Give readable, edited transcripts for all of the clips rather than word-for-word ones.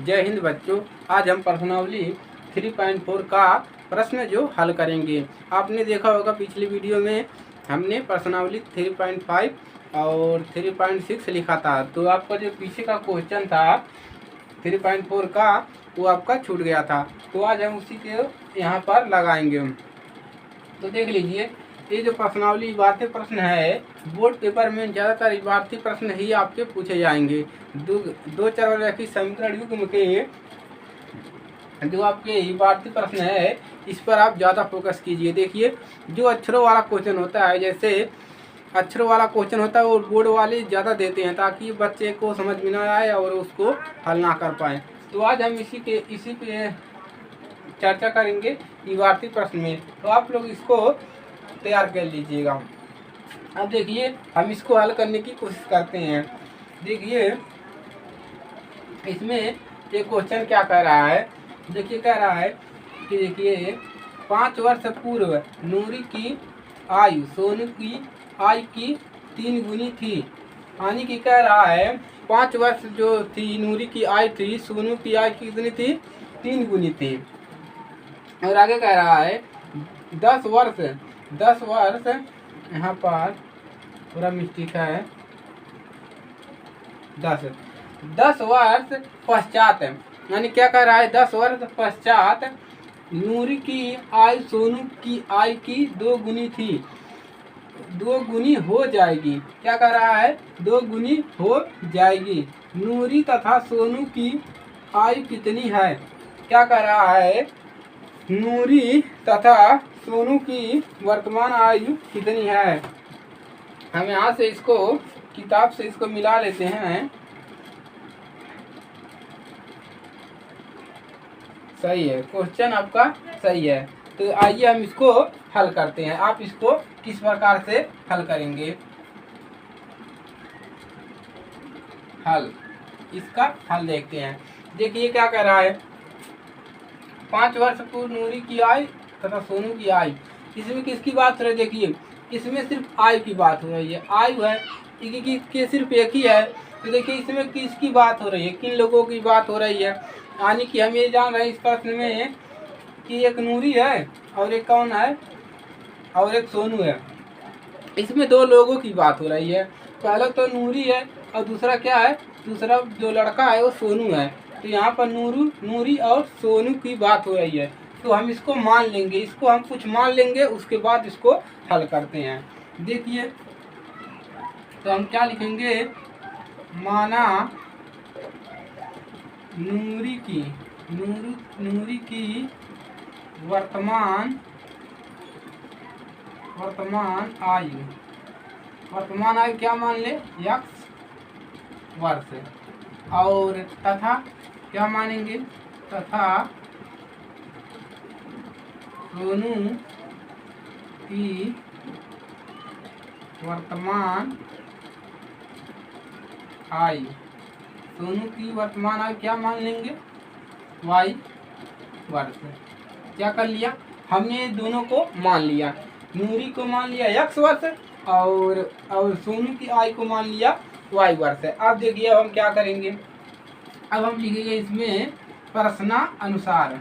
जय हिंद बच्चों। आज हम प्रश्नावली 3.4 का प्रश्न जो हल करेंगे। आपने देखा होगा पिछली वीडियो में हमने प्रश्नावली 3.5 और 3.6 लिखा था, तो आपका जो पीछे का क्वेश्चन था 3.4 का वो आपका छूट गया था। तो आज हम उसी के यहाँ पर लगाएंगे। तो देख लीजिए, ये जो प्रश्नावली इबारती प्रश्न है, बोर्ड पेपर में ज़्यादातर इबारती प्रश्न ही आपके पूछे जाएंगे। दो चरवाकी समीकरण युग्म के जो आपके इबारती प्रश्न है, इस पर आप ज़्यादा फोकस कीजिए। देखिए, जो अक्षरों वाला क्वेश्चन होता है, जैसे अक्षरों वाला क्वेश्चन होता है वो बोर्ड वाले ज़्यादा देते हैं ताकि बच्चे को समझ में ना आए और उसको हल ना कर पाए। तो आज हम इसी पे चर्चा करेंगे इबारती प्रश्न में। तो आप लोग इसको तैयार कर लीजिएगा। अब देखिए, हम इसको हल करने की कोशिश करते हैं। देखिए, इसमें ये क्वेश्चन क्या कह रहा है। देखिए, कह रहा है कि देखिए 5 वर्ष पूर्व नूरी की आयु सोनू की आयु की 3 गुनी थी। यानी कि कह रहा है 5 वर्ष जो थी नूरी की आयु थी, सोनू की आयु कितनी थी? 3 गुनी थी। और आगे कह रहा है 10 वर्ष यहाँ पर पूरा मिस्टेक है। 10 वर्ष पश्चात, यानी क्या कह रहा है, 10 वर्ष पश्चात नूरी की आयु सोनू की आयु की 2 गुनी थी, 2 गुनी हो जाएगी। क्या कह रहा है? 2 गुनी हो जाएगी। नूरी तथा सोनू की आयु कितनी है? क्या कह रहा है? नूरी तथा सोनू की वर्तमान आयु कितनी है? हम यहाँ से इसको किताब से इसको मिला लेते हैं। सही है, क्वेश्चन आपका सही है। तो आइए हम इसको हल करते हैं। आप इसको किस प्रकार से हल करेंगे? इसका हल देखते हैं। देखिए क्या कह रहा है, 5 वर्ष पूर्व नूरी की आयु तथा सोनू की आयु। इसमें किसकी बात हो रही है? देखिए, इसमें सिर्फ आयु की बात हो रही है। आयु है कि सिर्फ एक ही है। तो देखिए, इसमें किसकी बात हो रही है, किन लोगों की बात हो रही है। यानी कि हम ये जान रहे हैं इस प्रश्न में कि एक नूरी है और एक कौन है, और एक सोनू है। इसमें 2 लोगों की बात हो रही है। पहला तो नूरी है और दूसरा क्या है, दूसरा जो लड़का है वो सोनू है। तो यहाँ पर नूरी और सोनू की बात हो रही है। तो हम इसको मान लेंगे, इसको हम कुछ मान लेंगे, उसके बाद इसको हल करते हैं। देखिए, तो हम क्या लिखेंगे, माना नूरी की वर्तमान आयु क्या मान ले, x वर्ष। और तथा क्या मानेंगे, तथा सोनू की वर्तमान आयु, क्या मान लेंगे, y वर्ष। क्या कर लिया हमने, दोनों को मान लिया। नूरी को मान लिया x वर्ष और सोनू की आयु को मान लिया y वर्ष है। अब देखिए, अब हम क्या करेंगे, अब हम लिखेंगे इसमें प्रश्नानुसार।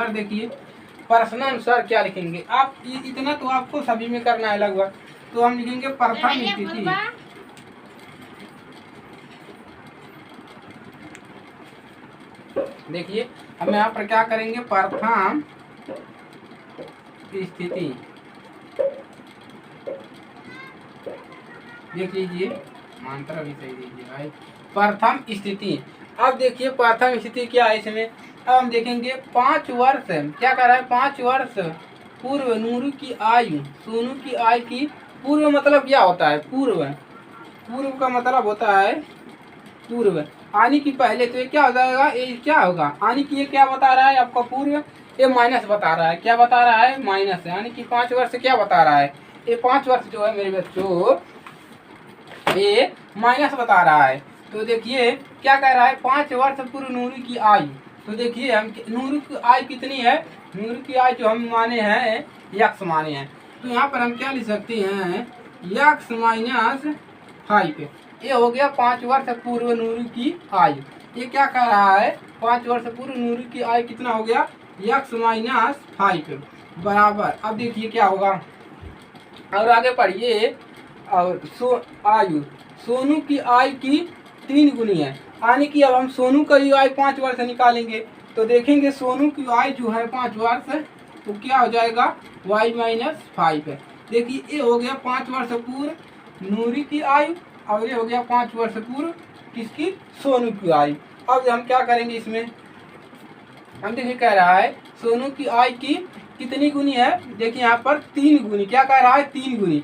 देखिए, प्रश्नानुसार क्या लिखेंगे आप, इतना तो आपको सभी में करना है लगभग। तो हम लिखेंगे प्रथम स्थिति। देखिए, हम यहाँ पर क्या करेंगे, प्रथम स्थिति। देख लीजिए, मात्रा भी सही दीजिए भाई। प्रथम स्थिति। अब देखिए प्रथम स्थिति क्या है इसमें। अब हम देखेंगे 5 वर्ष, क्या कर रहा है, 5 वर्ष पूर्व नूरी की आयु सोनू की आयु की। पूर्व मतलब क्या होता है, पूर्व का मतलब होता है पूर्व, आने की पहले। तो ये क्या हो जाएगा, ये क्या होगा, आने की। ये क्या बता रहा है आपका, पूर्व। ये माइनस बता रहा है, क्या बता रहा है, माइनस। यानी कि 5 वर्ष क्या बता रहा है, ये 5 वर्ष जो है मेरे बच्चों, ये माइनस बता रहा है। तो देखिए क्या कह रहा है, 5 वर्ष पूर्व नूरी की आयु। तो देखिए, हम नूरी की आयु कितनी है, नूरी की आयु जो हम माने हैं x माने हैं। तो यहाँ पर हम क्या लिख सकते हैं, x माइनस 5। ये हो गया 5 वर्ष पूर्व नूरी की आयु। ये क्या कह रहा है, 5 वर्ष पूर्व नूरी की आयु कितना हो गया, x माइनस 5 बराबर। अब देखिए क्या होगा, और आगे पढ़िए। और आयु सोनू की आयु की 3 गुनी है, यानी कि अब हम सोनू का ही आयु 5 वर्ष निकालेंगे तो देखेंगे सोनू की आयु जो है 5 वर्ष तो क्या हो जाएगा y माइनस 5 है। देखिए ये हो गया 5 वर्ष पूर्व नूरी की आयु और ये हो गया 5 वर्ष पूर्व किसकी, सोनू की आयु। अब हम क्या करेंगे इसमें, हम देखिए कह रहा है सोनू की आयु की कितनी गुनी है, देखिए यहाँ पर 3 गुनी। क्या कह रहा है, 3 गुनी।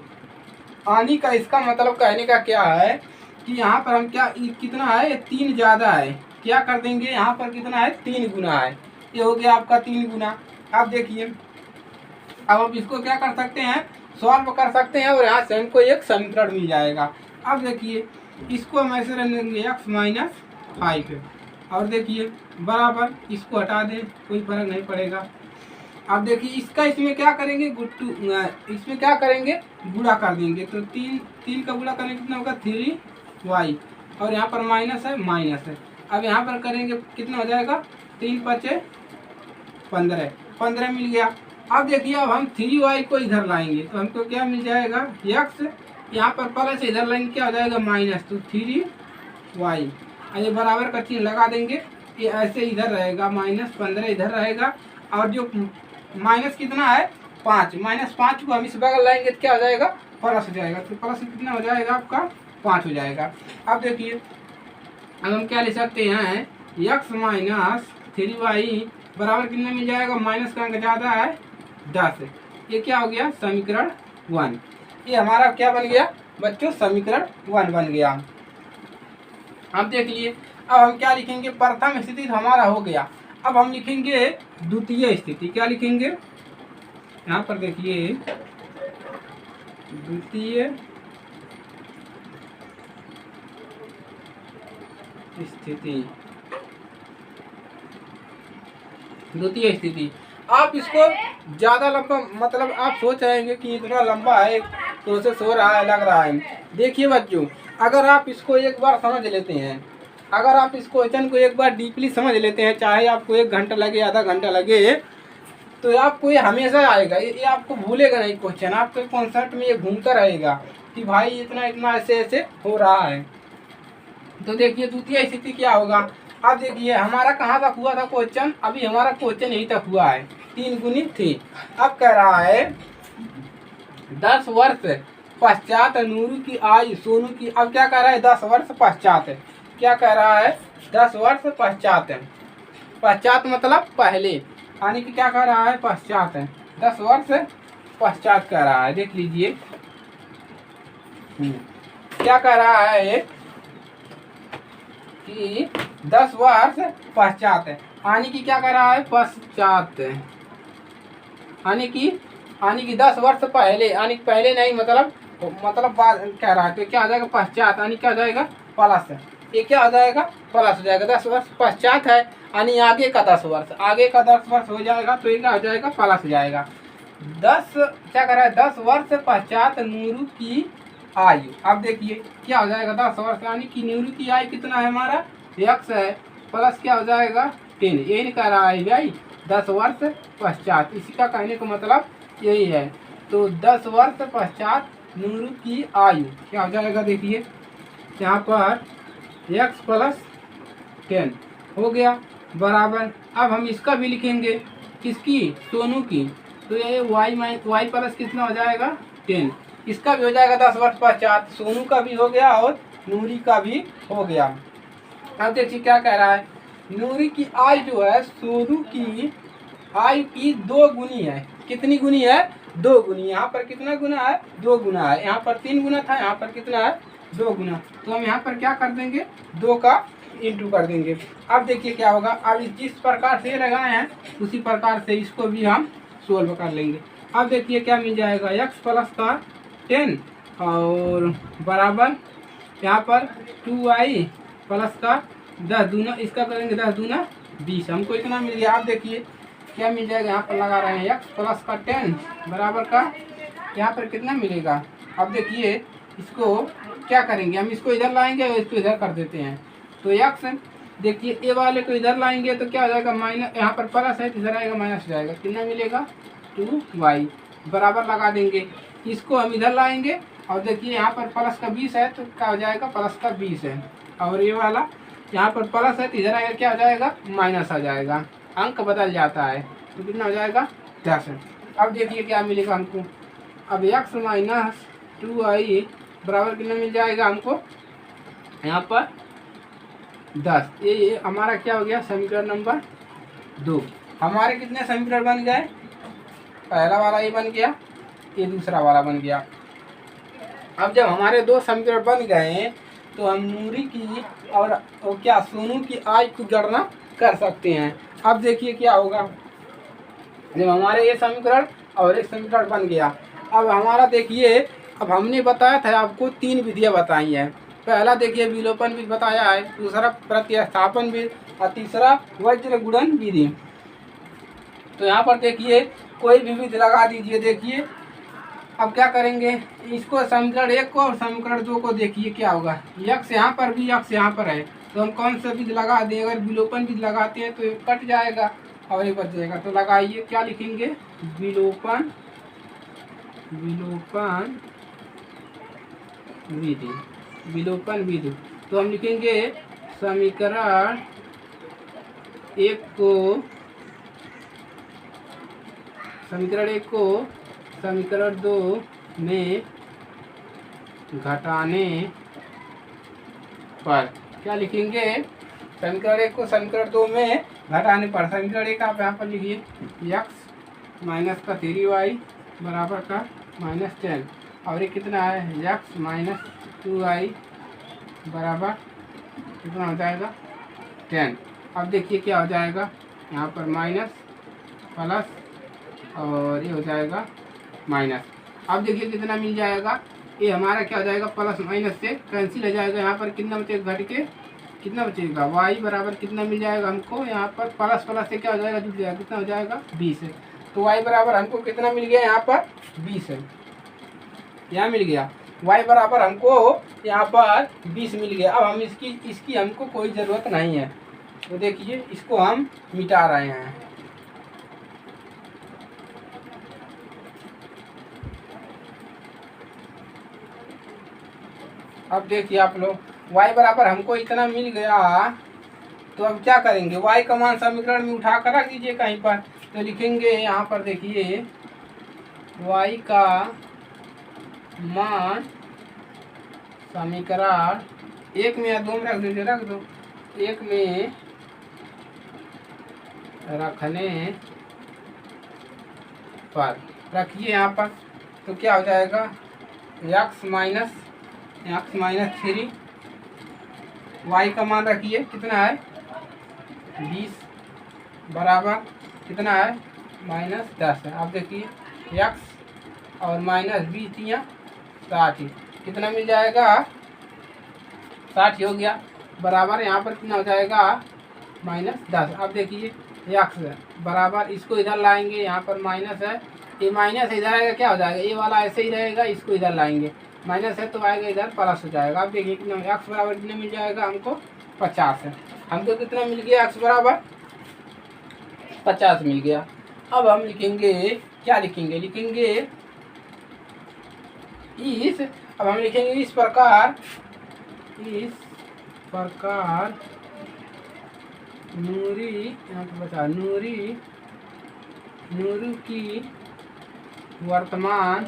आने का इसका मतलब कहने का क्या है कि यहाँ पर हम क्या कितना है, ये 3 ज़्यादा है, क्या कर देंगे यहाँ पर कितना है, 3 गुना है। ये हो गया आपका 3 गुना। अब देखिए अब हम इसको क्या कर सकते हैं, सॉल्व कर सकते हैं और यहाँ से हमको एक समीकरण मिल जाएगा। अब देखिए इसको हम ऐसे रख देंगे x माइनस 5 और देखिए बराबर, इसको हटा दें कोई फर्क नहीं पड़ेगा। अब देखिए इसका इसमें क्या करेंगे, इसमें क्या करेंगे, गुणा कर देंगे तो 3 का गुणा करेंगे कितना होगा 3y और यहाँ पर माइनस है माइनस है। अब यहाँ पर करेंगे कितना हो जाएगा 3 5 15 मिल गया। अब देखिए अब हम 3y को इधर लाएंगे तो हमको क्या मिल जाएगा x, यहाँ पर प्लस इधर लाएंगे क्या हो जाएगा माइनस, तो 3y ये बराबर का चिन्ह लगा देंगे। ये ऐसे इधर रहेगा -15 इधर रहेगा और जो माइनस कितना है 5, -5 को हम इस बगल लाएंगे तो क्या हो जाएगा प्लस हो जाएगा, तो प्लस कितना हो जाएगा आपका 5 हो जाएगा। अब देखिए अब हम क्या ले सकते हैं, x माइनस 3y बराबर कितना मिल जाएगा, माइनस का अंक ज़्यादा है 10। ये क्या हो गया समीकरण 1। ये हमारा क्या बन गया बच्चों, समीकरण 1 बन गया। अब देख लिए अब हम क्या लिखेंगे, प्रथम स्थिति हमारा हो गया। अब हम लिखेंगे द्वितीय स्थिति। क्या लिखेंगे, यहाँ पर देखिए द्वितीय स्थिति, द्वितीय स्थिति। आप इसको ज़्यादा लंबा मतलब आप सोच रहेंगे कि इतना लंबा है प्रोसेस हो रहा है, लग रहा है। देखिए बच्चों अगर आप इसको एक बार समझ लेते हैं, अगर आप इस क्वेश्चन को एक बार डीपली समझ लेते हैं, चाहे आपको 1 घंटा लगे आधा घंटा लगे, तो आपको ये हमेशा आएगा, ये आपको भूलेगा नहीं क्वेश्चन, आपके कॉन्सेप्ट में ये घूमता रहेगा कि भाई इतना इतना ऐसे ऐसे हो रहा है। तो देखिए द्वितीय स्थिति क्या होगा। अब देखिए हमारा कहाँ तक हुआ था क्वेश्चन, अभी हमारा क्वेश्चन यहीं तक हुआ है 3 गुनी थी। अब कह रहा है 10 वर्ष पश्चात नूरू की आयु सोनू की, अब क्या कह रहा है 10 वर्ष पश्चात है, क्या कह रहा है 10 वर्ष पश्चात है, पश्चात मतलब पहले, यानी कि क्या कह रहा है पश्चात है, 10 वर्ष पश्चात कह रहा है। देख लीजिए क्या कह रहा है कि 10 वर्ष पश्चात है, यानी कि क्या कह रहा है पश्चात, यानी कि 10 वर्ष पहले, यानी पहले नहीं मतलब बाद कह रहा है, तो क्या हो जाएगा पश्चात, यानी क्या हो जाएगा प्लस, ये क्या हो जाएगा प्लस हो जाएगा। 10 वर्ष पश्चात है यानी आगे का 10 वर्ष, आगे का 10 वर्ष हो जाएगा तो ये क्या हो जाएगा प्लस हो जाएगा। 10 क्या कर रहा है 10 वर्ष पश्चात नूरू की आयु। अब देखिए क्या हो जाएगा 10 वर्ष, यानी कि नूरू की आयु कितना है हमारा x है, प्लस क्या हो जाएगा 10, यही नहीं कह रहा है भाई 10 वर्ष पश्चात, इसी का कहने का मतलब यही है। तो 10 वर्ष पश्चात नूरू की आयु क्या हो जाएगा, देखिए यहाँ पर x प्लस 10 हो गया बराबर। अब हम इसका भी लिखेंगे, किसकी सोनू की, तो ये y प्लस कितना हो जाएगा 10, इसका भी हो जाएगा 10 वर्ष पश्चात, सोनू का भी हो गया और नूरी का भी हो गया। अब देखिए क्या कह रहा है, नूरी की आयु जो है सोनू की आयु की 2 गुनी है, कितनी गुनी है 2 गुनी, यहाँ पर कितना गुना है 2 गुना है, यहाँ पर 3 गुना था, यहाँ पर कितना है 2 गुना, तो हम यहाँ पर क्या कर देंगे 2 का इंटू कर देंगे। अब देखिए क्या होगा, अब जिस प्रकार से लगाए हैं उसी प्रकार से इसको भी हम सोल्व कर लेंगे। अब देखिए क्या मिल जाएगा x प्लस का 10 और बराबर यहाँ पर 2y प्लस का 10 दूना, इसका करेंगे 10 दूना 20, हमको इतना मिल गया। अब देखिए क्या मिल जाएगा, यहाँ पर लगा रहे हैं x प्लस का 10 बराबर का यहाँ पर कितना मिलेगा अब देखिए इसको क्या करेंगे, हम इसको इधर लाएंगे और इसको इधर कर देते हैं। तो एक्स देखिए ए वाले को इधर लाएंगे तो क्या हो जाएगा, माइनस, यहाँ पर प्लस है तो इधर आएगा माइनस हो जाएगा, कितना मिलेगा 2y बराबर लगा देंगे। इसको हम इधर लाएंगे और देखिए यहाँ पर प्लस का 20 है तो क्या हो जाएगा, प्लस का 20 है, और ये वाला यहाँ पर प्लस है तो इधर आएगा क्या हो जाएगा, माइनस आ जाएगा, अंक बदल जाता है तो कितना हो जाएगा 10। अब देखिए क्या मिलेगा हमको, अब x माइनस 2y बराबर कितना मिल जाएगा हमको, यहाँ पर 10। ये हमारा क्या हो गया, समीकरण नंबर 2। हमारे कितने समीकरण बन गए, पहला वाला ये बन गया, ये दूसरा वाला बन गया। अब जब हमारे 2 समीकरण बन गए तो हम नूरी की और क्या सोनू की आय की गणना कर सकते हैं। अब देखिए क्या होगा, जब हमारे ये समीकरण और एक समीकरण बन गया, अब हमारा देखिए, अब हमने बताया था आपको 3 विधियां बताई हैं। पहला देखिए विलोपन विधि बताया है, दूसरा प्रतिस्थापन विधि और तीसरा वज्र गुणन विधि। तो यहाँ पर देखिए कोई भी विधि लगा दीजिए। देखिए अब क्या करेंगे, इसको समीकरण 1 को और समीकरण 2 को देखिए क्या होगा, यक्स यहाँ पर भी यक्स यहाँ पर है तो हम कौन सा विधि लगा दें, अगर विलोपन विधि लगाते हैं तो ये कट जाएगा और ये बच जाएगा। तो लगाइए, क्या लिखेंगे, विलोपन विधि, विलोपन विधि। तो हम लिखेंगे समीकरण 1 को समीकरण 2 में घटाने पर क्या लिखेंगे, समीकरण 1 को समीकरण 2 में घटाने पर, समीकरण 1 आप यहाँ पर लिखिए, x माइनस का 3y बराबर का -10, और ये कितना है, x माइनस 2y बराबर कितना हो जाएगा 10। अब देखिए क्या हो जाएगा, यहाँ पर माइनस प्लस और ये हो जाएगा माइनस। अब देखिए कितना मिल जाएगा, ये हमारा क्या हो जाएगा, प्लस माइनस से कैंसिल हो जाएगा, यहाँ पर कितना बचेगा, घट के कितना बचेगा, y बराबर कितना मिल जाएगा हमको, यहाँ पर प्लस प्लस से क्या हो जाएगा, जुड़ जाएगा, कितना हो जाएगा 20 है। तो y बराबर हमको कितना मिल गया, यहाँ पर 20 है, यहाँ मिल गया y बराबर हमको यहाँ पर 20 मिल गया। अब हम इसकी हमको कोई ज़रूरत नहीं है, तो देखिए इसको हम मिटा रहे हैं। अब देखिए आप लोग, y बराबर हमको इतना मिल गया, तो अब क्या करेंगे, y का मान समीकरण में उठा कर रख दीजिए कहीं पर। तो लिखेंगे यहाँ पर देखिए y का मान समीकरण 1 में या 2 में रख दीजिए, रख दो, 1 में रखने पर रखिए यहाँ पर, तो क्या हो जाएगा, x माइनस 3, y का मान रखिए कितना है 20 बराबर कितना है -10 है। अब देखिए x और -20 या 60, कितना मिल जाएगा 60 हो गया, बराबर यहाँ पर कितना हो जाएगा -10। अब देखिए x बराबर, इसको इधर लाएंगे, यहाँ पर माइनस है, ये माइनस इधर आएगा, क्या हो जाएगा, ये वाला ऐसे ही रहेगा, इसको इधर लाएंगे, माइनस है तो आएगा इधर प्लस हो जाएगा। अब देखिए कितना x बराबर कितना मिल जाएगा हमको 50 है, हमको कितना मिल गया, x बराबर 50 मिल गया। अब हम लिखेंगे, क्या लिखेंगे, अब हम लिखेंगे इस प्रकार नूरी, यहाँ पर बता, नूरी की वर्तमान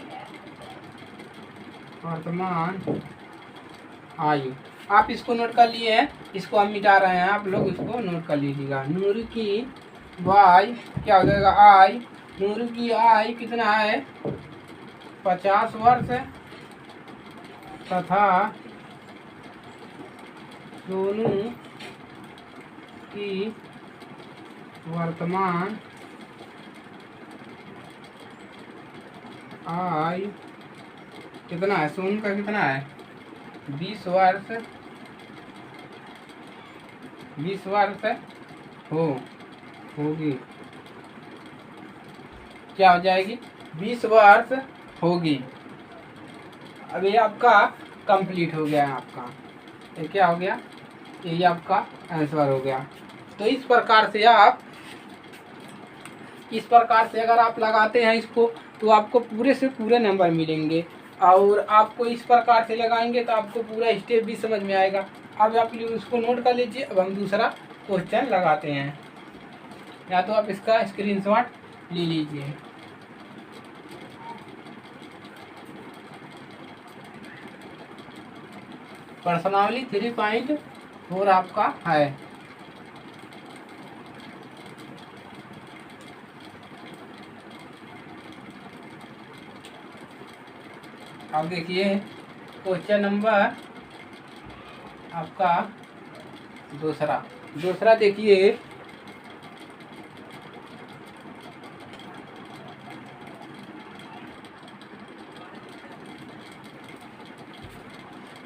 आयु। आप इसको नोट कर लिए हैं, इसको हम मिटा रहे हैं, आप लोग इसको नोट कर लीजिएगा। नूरी की वाई क्या हो जाएगा, आई, नूरी की आई कितना है 50 वर्ष तथा सोनू की वर्तमान आयु कितना है, सोनू का कितना है 20 वर्ष होगी, क्या हो जाएगी 20 वर्ष होगी। अब ये आपका कंप्लीट हो गया है आपका, ये क्या हो गया, ये आपका आंसर हो गया। तो इस प्रकार से अगर आप लगाते हैं इसको तो आपको पूरे से पूरे नंबर मिलेंगे, और आपको इस प्रकार से लगाएंगे तो आपको पूरा स्टेप भी समझ में आएगा। अब आप उसको नोट कर लीजिए। अब हम दूसरा क्वेश्चन लगाते हैं, या तो आप इसका स्क्रीनशॉट ले लीजिए। प्रश्नावली 3.4 आपका है। अब देखिए क्वेश्चन नंबर आपका दूसरा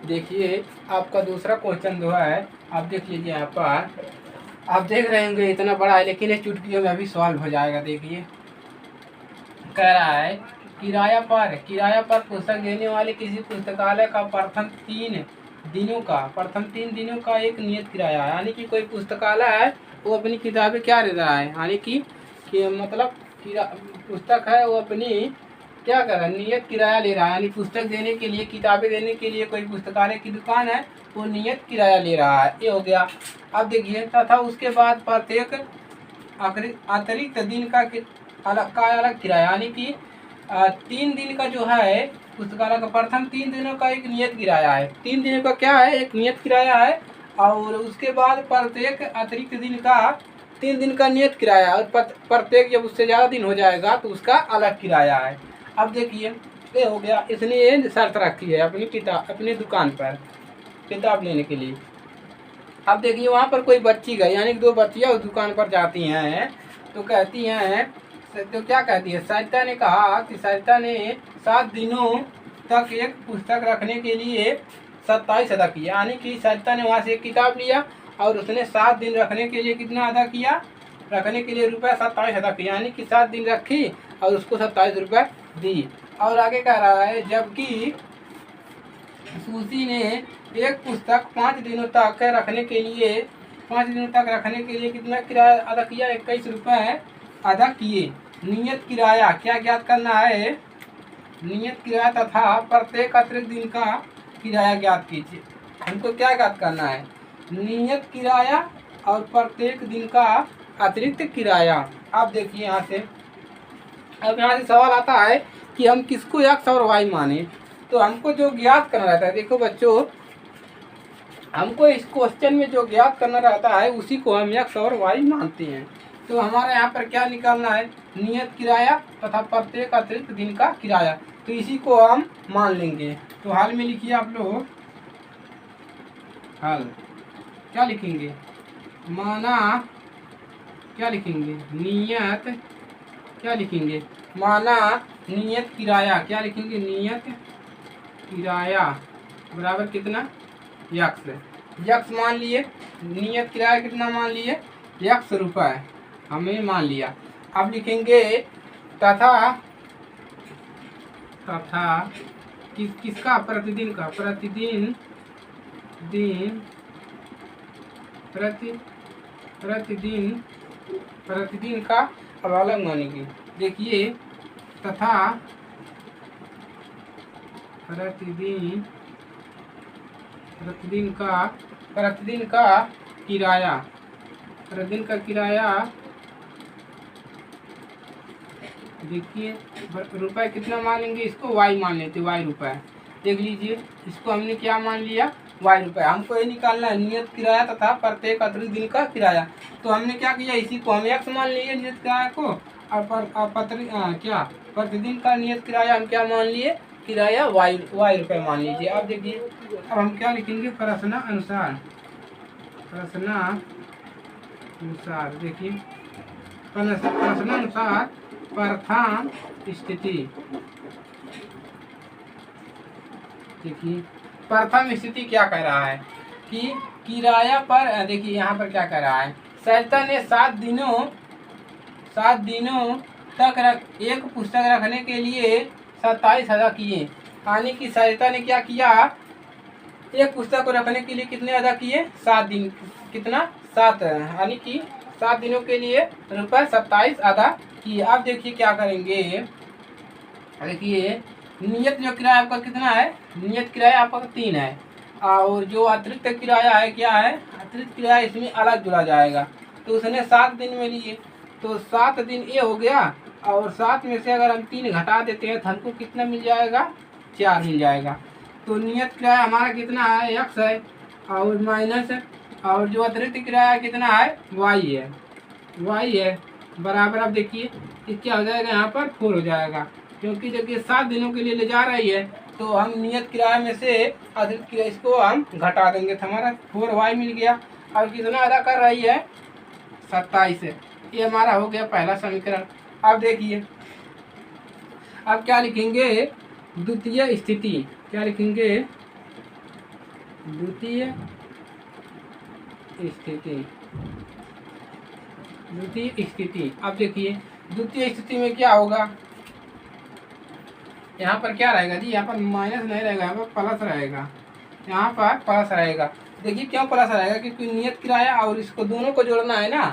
देखिए, आपका दूसरा क्वेश्चन जो है आप देख लीजिए। यहाँ पर आप देख रहे होंगे इतना बड़ा है, लेकिन ये चुटकियों में अभी सॉल्व हो जाएगा। देखिए कह रहा है किराया पर पुस्तक देने वाले किसी पुस्तकालय का प्रथम 3 दिनों का एक नियत किराया है। यानी कि कोई पुस्तकालय है वो अपनी किताबें क्या दे रहा है, यानी कि मतलब पुस्तक है वो अपनी क्या कर रहा है, नियत किराया ले रहा है। यानी पुस्तक देने के लिए, किताबें देने के लिए कोई पुस्तकालय की दुकान है वो नियत किराया ले रहा है, ये हो गया। अब देखिए तथा उसके बाद प्रत्येक अतिरिक्त दिन का अलग किराया, यानी कि 3 दिन का जो है पुस्तकालय का प्रथम 3 दिनों का एक नियत किराया है। 3 दिनों का क्या है, एक नियत किराया है, और उसके बाद प्रत्येक अतिरिक्त दिन का 3 दिन का नियत किराया, और प्रत्येक जब उससे ज़्यादा दिन हो जाएगा तो उसका अलग किराया है। अब देखिए ये हो गया, इसने ये शर्त रखी है अपनी दुकान पर किताब लेने के लिए। अब देखिए वहाँ पर कोई बच्ची गई, यानी कि 2 बच्चियाँ उस दुकान पर जाती हैं, तो कहती हैं, तो क्या कहती है, सरिता ने कहा कि सरिता ने 7 दिनों तक एक पुस्तक रखने के लिए 27 अदा किया। यानी कि सरिता ने वहाँ से एक किताब लिया और उसने 7 दिन रखने के लिए कितना अदा किया, रखने के लिए रुपया 27 अदा किया, यानी कि 7 दिन रखी और उसको 27 रुपये दी। और आगे कह रहा है जबकि सुशी ने एक पुस्तक 5 दिनों तक रखने के लिए कितना किराया अदा किया, 21 रुपये अदा किए। नियत किराया क्या ज्ञात करना है, नियत किराया तथा प्रत्येक अतिरिक्त दिन का किराया ज्ञात कीजिए। हमको क्या ज्ञात करना है, नियत किराया और प्रत्येक दिन का अतिरिक्त किराया। आप देखिए यहाँ से सवाल आता है कि हम किसको x और y माने, तो हमको जो ज्ञात करना रहता है, देखो बच्चों हमको इस क्वेश्चन में जो ज्ञात करना रहता है उसी को हम x और y मानते हैं। तो हमारे यहाँ पर क्या निकालना है, नियत किराया तथा प्रत्येक अतिरिक्त दिन का किराया, तो इसी को हम मान लेंगे। तो हाल में लिखिए आप लोग, हाल क्या लिखेंगे, माना क्या लिखेंगे, नियत क्या लिखेंगे, माना नियत किराया क्या लिखेंगे, नियत किराया बराबर कितना, यक्स मान लिए, नियत किराया कितना मान लिए, 100 रुपये हमें मान लिया। अब लिखेंगे तथा किसका, प्रतिदिन का, प्रतिदिन का अब अलग मानेंगे। देखिए तथा प्रतिदिन का किराया, प्रतिदिन का किराया देखिए रुपए कितना मान लेंगे, इसको y मान लेते, y रुपए। देख लीजिए इसको हमने क्या मान लिया, y रुपए। हमको ये निकालना है नियत किराया तथा प्रत्येक अतिरिक्त दिन का किराया। तो हमने क्या किया, इसी को हम x मान लिए नियत किराया को, और प्रतिदिन का नियत किराया हम क्या मान लिए, किराया y रुपए मान लीजिए। अब देखिए अब हम क्या लिखेंगे, प्रश्नानुसार। देखिए प्रश्नानुसार प्रथम स्थिति, देखिए प्रथम स्थिति क्या कह रहा है कि किराया पर, देखिए यहाँ पर क्या कह रहा है, सरिता ने 7 दिनों तक एक पुस्तक रखने के लिए 27 अदा किए। आने की सहायता ने क्या किया, एक पुस्तक को रखने के लिए कितने अदा किए, 7 दिन, कितना 7, यानी कि 7 दिनों के लिए ₹27 अदा किए। अब देखिए क्या करेंगे, देखिए नियत जो किराया आपका कितना है, नियत किराया आपका 3 है, और जो अतिरिक्त किराया है क्या है, अतिरिक्त किराया इसमें अलग जुड़ा जाएगा। तो उसने 7 दिन में लिए, तो 7 दिन ये हो गया, और 7 में से अगर हम 3 घटा देते हैं तो हमको कितना मिल जाएगा, 4 मिल जाएगा। तो नियत किराया हमारा कितना है, x है, और माइनस, और जो अतिरिक्त किराया कितना है, y है, y है, बराबर। अब देखिए ये क्या हो जाएगा, यहाँ पर 4 हो जाएगा, क्योंकि देखिए 7 दिनों के लिए ले जा रही है, तो हम नियत किराया में से अतिरिक्त किराया इसको हम घटा देंगे, तो हमारा 4y मिल गया। और कितना अदा कर रही है, 27 है। ये हमारा हो गया पहला समीकरण। अब देखिए अब क्या लिखेंगे, द्वितीय स्थिति, क्या लिखेंगे, द्वितीय स्थिति, द्वितीय स्थिति। अब देखिए द्वितीय स्थिति में क्या होगा, यहाँ पर क्या रहेगा जी, यहाँ पर माइनस नहीं रहेगा, यहाँ पर प्लस रहेगा, यहाँ पर प्लस रहेगा। देखिए क्यों प्लस रहेगा, क्योंकि नियत किराया और इसको दोनों को जोड़ना है ना।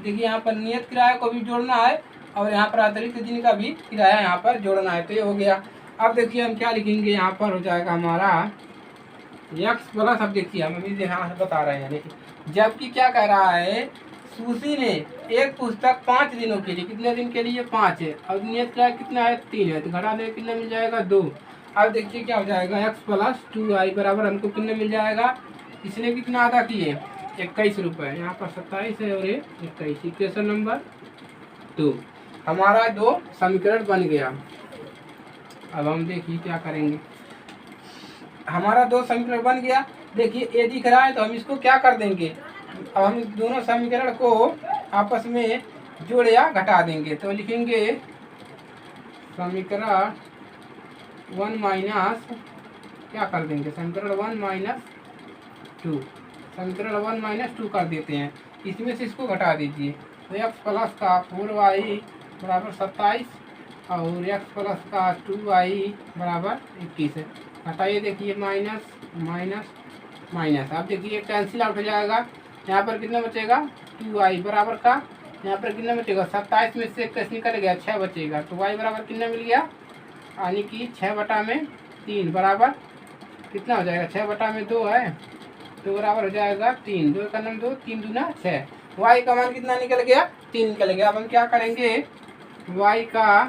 देखिए यहाँ पर नियत किराया को भी जोड़ना है, और यहाँ पर अतिरिक्त दिन का भी किराया यहाँ पर जोड़ना है, तो ये हो गया। अब देखिए हम क्या लिखेंगे, यहाँ पर हो जाएगा हमारा x प्लस, अब देखिए हम अभी यहाँ बता रहे हैं, देखिए जबकि क्या कह रहा है, सुशी ने एक पुस्तक 5 दिनों के लिए, कितने दिन के लिए, 5 है, और नियत किराया कितना है, 3 है, तो घटा दे कितना मिल जाएगा, 2। अब देखिए क्या हो जाएगा, x प्लस 2y बराबर हमको कितने मिल जाएगा, इसने कितना अदा किए, 21 रुपये, यहाँ पर 27 है और ये 21। इक्वेशन नंबर 2 हमारा 2 समीकरण बन गया। अब हम देखिए क्या करेंगे, हमारा 2 समीकरण बन गया। देखिए ये दिख रहा है, तो हम इसको क्या कर देंगे, अब हम दोनों समीकरण को आपस में जोड़ या घटा देंगे। तो लिखेंगे समीकरण 1 माइनस, क्या कर देंगे, समीकरण 1 माइनस 2, समीकरण 1 माइनस 2 कर देते हैं, इसमें से इसको घटा दीजिए। तो x प्लस का 4y बराबर 27, और x प्लस का 2y बराबर 21 है। हटाइए, देखिए माइनस माइनस माइनस, अब देखिए कैंसिल आउट हो जाएगा। यहाँ पर कितना बचेगा, 2y बराबर का, यहाँ पर कितना बचेगा, 27 में से कैसे निकल गया, 6 बचेगा, तो y बराबर कितना मिल गया, यानी कि 6/3 बराबर कितना हो जाएगा, 6/2 है, तो बराबर हो जाएगा 3, 2 का नाम 2, 3 दूना 6, y का मान कितना निकल गया, 3 निकल गया। अब हम क्या करेंगे, y का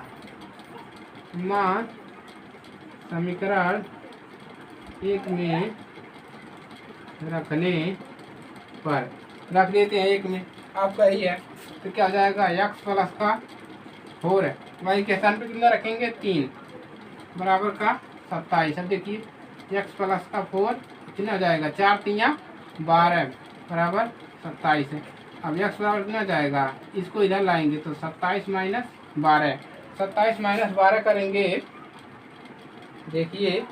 मान समीकरण 1 में रखने पर रख देते हैं, 1 में आपका ही है, तो क्या हो जाएगा, x प्लस का 4 है, y के स्थान पर कितना रखेंगे, 3 बराबर का 27। अब देखिए x प्लस का 4 कितना हो जाएगा, 4 3 12 बराबर 27 है। अब x बराबर कितना जाएगा, इसको इधर लाएंगे, तो 27 माइनस 12, 27 माइनस 12 करेंगे, देखिए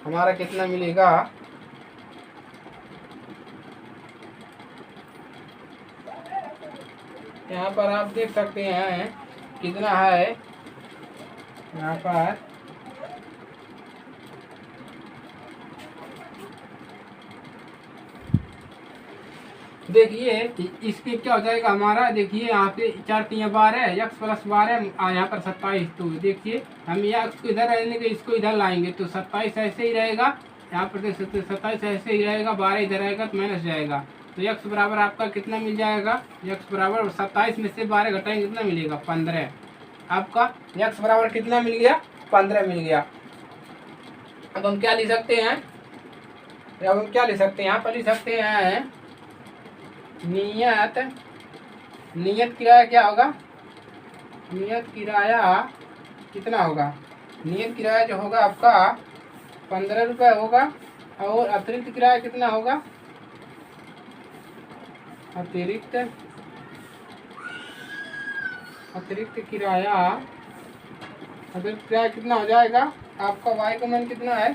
हमारा कितना मिलेगा, यहाँ पर आप देख सकते हैं कितना है, यहाँ पर देखिए इसके क्या हो जाएगा हमारा, देखिए यहाँ पे 4 3 12, x प्लस 12, यहाँ पर 27, तो देखिए हम यहाँ इसको इधर रहने के इसको इधर लाएंगे, तो 27 ऐसे ही रहेगा, यहाँ पर देख सकते हैं 27 ऐसे ही रहेगा, 12 इधर रहेगा तो माइनस जाएगा, तो x बराबर आपका कितना मिल जाएगा, x बराबर 27 में से 12 घटाएंगे कितना मिलेगा, 15, आपका x बराबर कितना मिल गया, 15 मिल गया। अब हम क्या लिख सकते हैं, अब हम क्या लिख सकते हैं, यहाँ पर लिख सकते हैं नियत, नियत किराया क्या होगा, नियत किराया कितना होगा, नियत किराया जो होगा आपका 15 रुपये होगा, और अतिरिक्त किराया कितना होगा, अतिरिक्त किराया, अतिरिक्त किराया कितना हो जाएगा आपका, y का मान कितना है,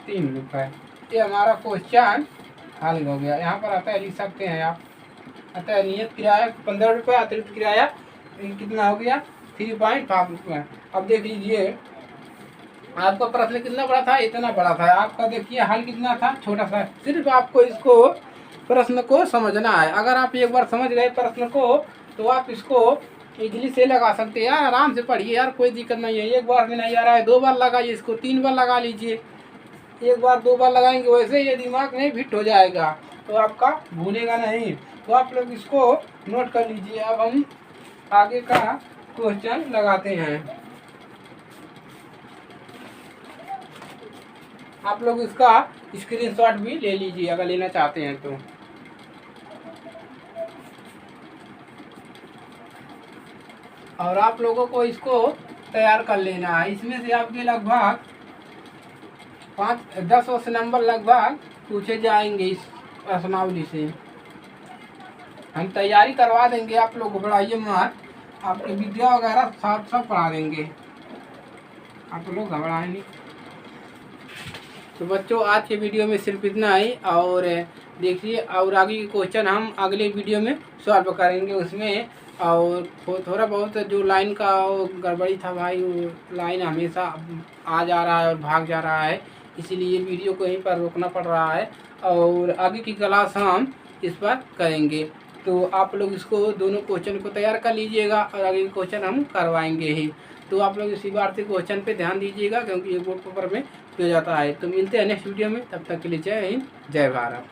3 रुपये। ये हमारा क्वेश्चन हल हो गया। यहाँ पर आता है, लिख सकते हैं आप, आता है नियत किराया 15 रुपये, अतिरिक्त किराया कितना हो गया, 3.5 रुपये। अब देख लीजिए आपका प्रश्न कितना बड़ा था, इतना बड़ा था। आपका देखिए हल कितना था, छोटा सा। सिर्फ आपको इसको प्रश्न को समझना है। अगर आप एक बार समझ गए प्रश्न को तो आप इसको इजली से लगा सकते हैं यार। आराम से पढ़िए यार, कोई दिक्कत नहीं है। एक बार में नहीं आ रहा है, 2 बार लगाइए इसको, 3 बार लगा लीजिए। एक बार 2 बार लगाएंगे, वैसे ये दिमाग में फिट हो जाएगा तो आपका भूलेगा नहीं। तो आप लोग इसको नोट कर लीजिए। अब हम आगे का क्वेश्चन लगाते हैं। आप लोग इसका स्क्रीनशॉट भी ले लीजिए अगर लेना चाहते हैं तो। और आप लोगों को इसको तैयार कर लेना है। इसमें से आपके लगभग 5-10 नंबर लगभग पूछे जाएंगे इस प्रश्नावली से। हम तैयारी करवा देंगे, आप लोग घबराइए मत। आपकी विद्या वगैरह सब पढ़ा देंगे, आप लोग घबराए नहीं। तो बच्चों आज के वीडियो में सिर्फ इतना ही। और देखिए और आगे के क्वेश्चन हम अगले वीडियो में सॉल्व करेंगे उसमें। और थोड़ा बहुत जो लाइन का गड़बड़ी था भाई, वो लाइन हमेशा आ जा रहा है और भाग जा रहा है, इसीलिए वीडियो को यहीं पर रोकना पड़ रहा है। और आगे की क्लास हम इस पर करेंगे। तो आप लोग इसको दोनों क्वेश्चन को तैयार कर लीजिएगा और आगे के क्वेश्चन हम करवाएंगे ही। तो आप लोग इसी बार से क्वेश्चन पे ध्यान दीजिएगा क्योंकि ये बोर्ड पेपर में हो जाता है। तो मिलते हैं नेक्स्ट वीडियो में, तब तक के लिए जय हिंद, जय भारत।